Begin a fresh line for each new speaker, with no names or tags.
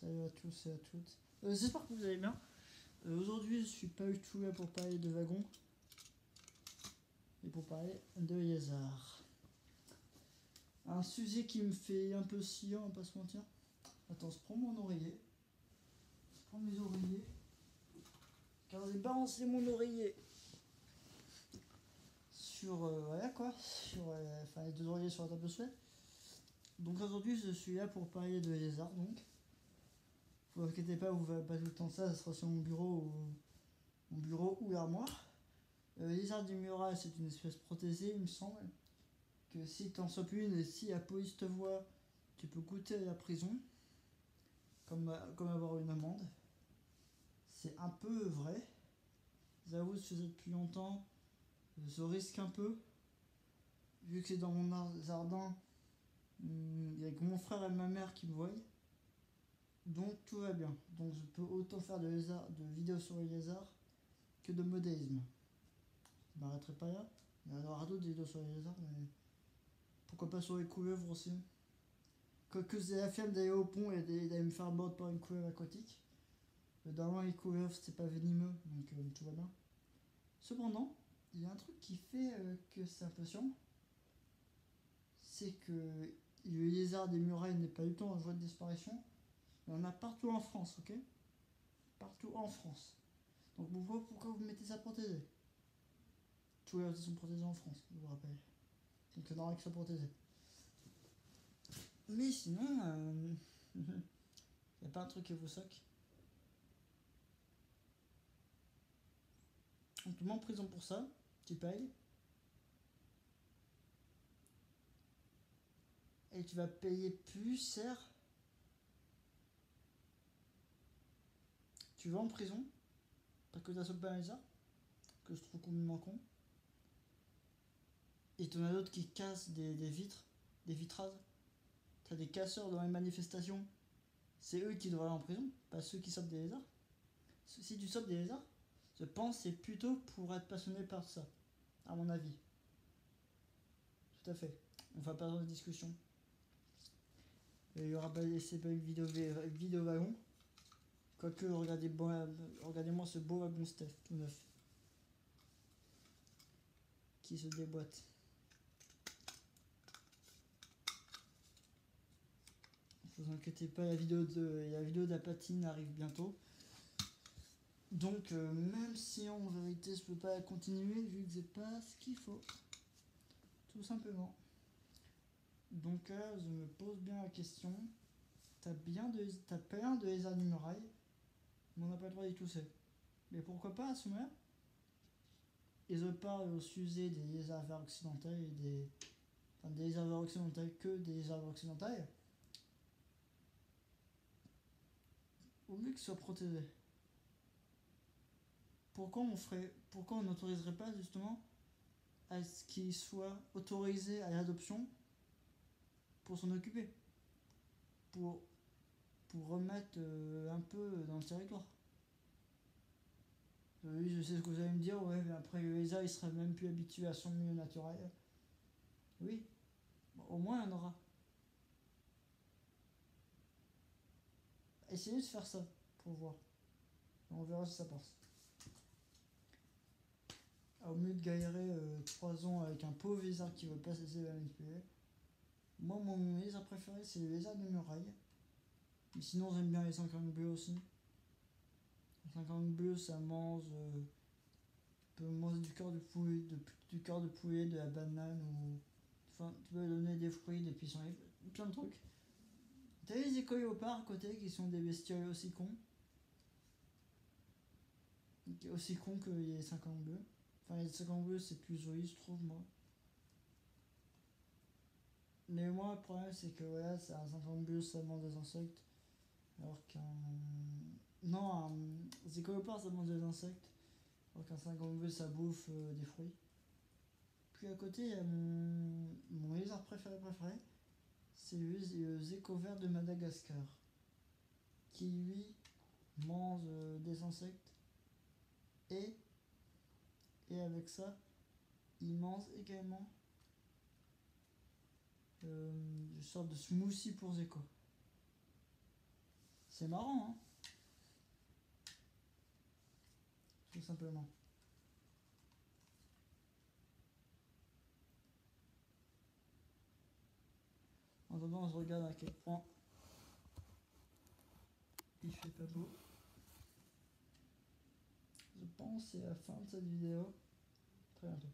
Salut à tous et à toutes. J'espère que vous allez bien. Aujourd'hui, je suis pas du tout là pour parler de wagons et pour parler de lézards. Un sujet qui me fait un peu sciant, on va pas se mentir. Attends, je prends mon oreiller. Je prends mes oreillers. Car j'ai balancé mon oreiller sur voilà quoi, sur les deux oreillers sur la table de chevet. Donc aujourd'hui, je suis là pour parler de lézards donc. Vous inquiétez pas, vous verrez pas tout le temps ça sera sur mon bureau ou l'armoire. Lézard du Murat, c'est une espèce protégée, il me semble. Que si t'en chopes une et si la police te voit, tu peux goûter la prison. Comme avoir une amende. C'est un peu vrai. J'avoue, je faisais depuis longtemps. Je risque un peu. Vu que c'est dans mon jardin, il y a que mon frère et ma mère qui me voient. Donc tout va bien. Donc je peux autant faire de vidéos sur les lézards que de modélisme. Je m'arrêterai pas là. Il y en aura d'autres vidéos sur les lézards, mais pourquoi pas sur les couleuvres aussi. Quoique j'ai la flemme d'aller au pont et d'aller me faire mordre par une couleuvre aquatique. Normalement les couleuvres c'est pas venimeux, donc tout va bien. Cependant, il y a un truc qui fait que c'est un peu chiant. C'est que le lézard des murailles n'est pas du tout en voie de disparition. Il y en a partout en France, ok? Partout en France. Donc pourquoi vous mettez ça protégé? Tous les autres sont protégés en France, je vous rappelle. Donc c'est normal qu'ils soient protégés. Mais sinon, il n'y a pas un truc qui vous soque. On te met en prison pour ça, tu payes. Et tu vas payer plus cher. Tu vas en prison parce que t'as sauté un lézard, que je trouve complètement con. Et t'en as d'autres qui cassent des vitres, des vitrages. T'as des casseurs dans les manifestations. C'est eux qui devraient aller en prison, pas ceux qui sautent des lézards. Si tu sautes des lézards, je pense que c'est plutôt pour être passionné par ça, à mon avis. Tout à fait. On va pas dans la discussion. Et il y aura pas laissé pas une vidéo wagon. Quoique, regardez-moi ce beau wagon Steph, tout neuf. Qui se déboîte. Ne vous inquiétez pas, la vidéo de la patine arrive bientôt. Donc, même si en vérité je peux pas continuer, vu que j'ai pas ce qu'il faut. Tout simplement. Donc là, je me pose bien la question. T'as plein de lézards du muraille, mais on n'a pas le droit d'y tousser. Mais pourquoi pas à ce moment-là? Et je parle au sujet des lézards verts occidentaux et des lézards verts occidentaux que des lézards verts occidentaux. Au mieux qu'ils soient protégés. Pourquoi on n'autoriserait pas justement à ce qu'ils soient autorisés à l'adoption pour s'en occuper, pour remettre un peu dans le territoire. Oui, je sais ce que vous allez me dire, ouais, mais après le lézard il serait même plus habitué à son milieu naturel. Oui, bon, au moins il y en aura. Essayez de faire ça pour voir. On verra si ça passe. Au mieux de galérer 3 ans avec un pauvre lézard qui veut pas cesser de manipuler. Moi, mon lézard préféré, c'est le lézard de muraille. Mais sinon, j'aime bien les 50 bleus aussi. Les 50 bleus, ça mange. Tu peux manger du cœur de poulet, de la banane ou. Enfin, tu peux donner des fruits, des pissenlits, plein de trucs. T'as les écoléopards à côté qui sont des bestioles aussi cons. Aussi cons que les 50 bleus. Enfin, les 50 bleus, c'est plus joli, je trouve, moi. Mais moi, le problème, c'est que voilà, c'est un 50 bleu, ça mange des insectes. Alors qu'un. Non, un écoléopards, ça mange des insectes. Alors qu'un 50 bleu, ça bouffe des fruits. Puis à côté, il y a mon lézard préféré. C'est le zéco vert de Madagascar. Qui lui mange des insectes. Et avec ça, il mange également une sorte de smoothie pour zéco. C'est marrant, hein. Tout simplement. En attendant, on se regarde à quel point il fait pas beau. Je pense que c'est la fin de cette vidéo. Très bientôt.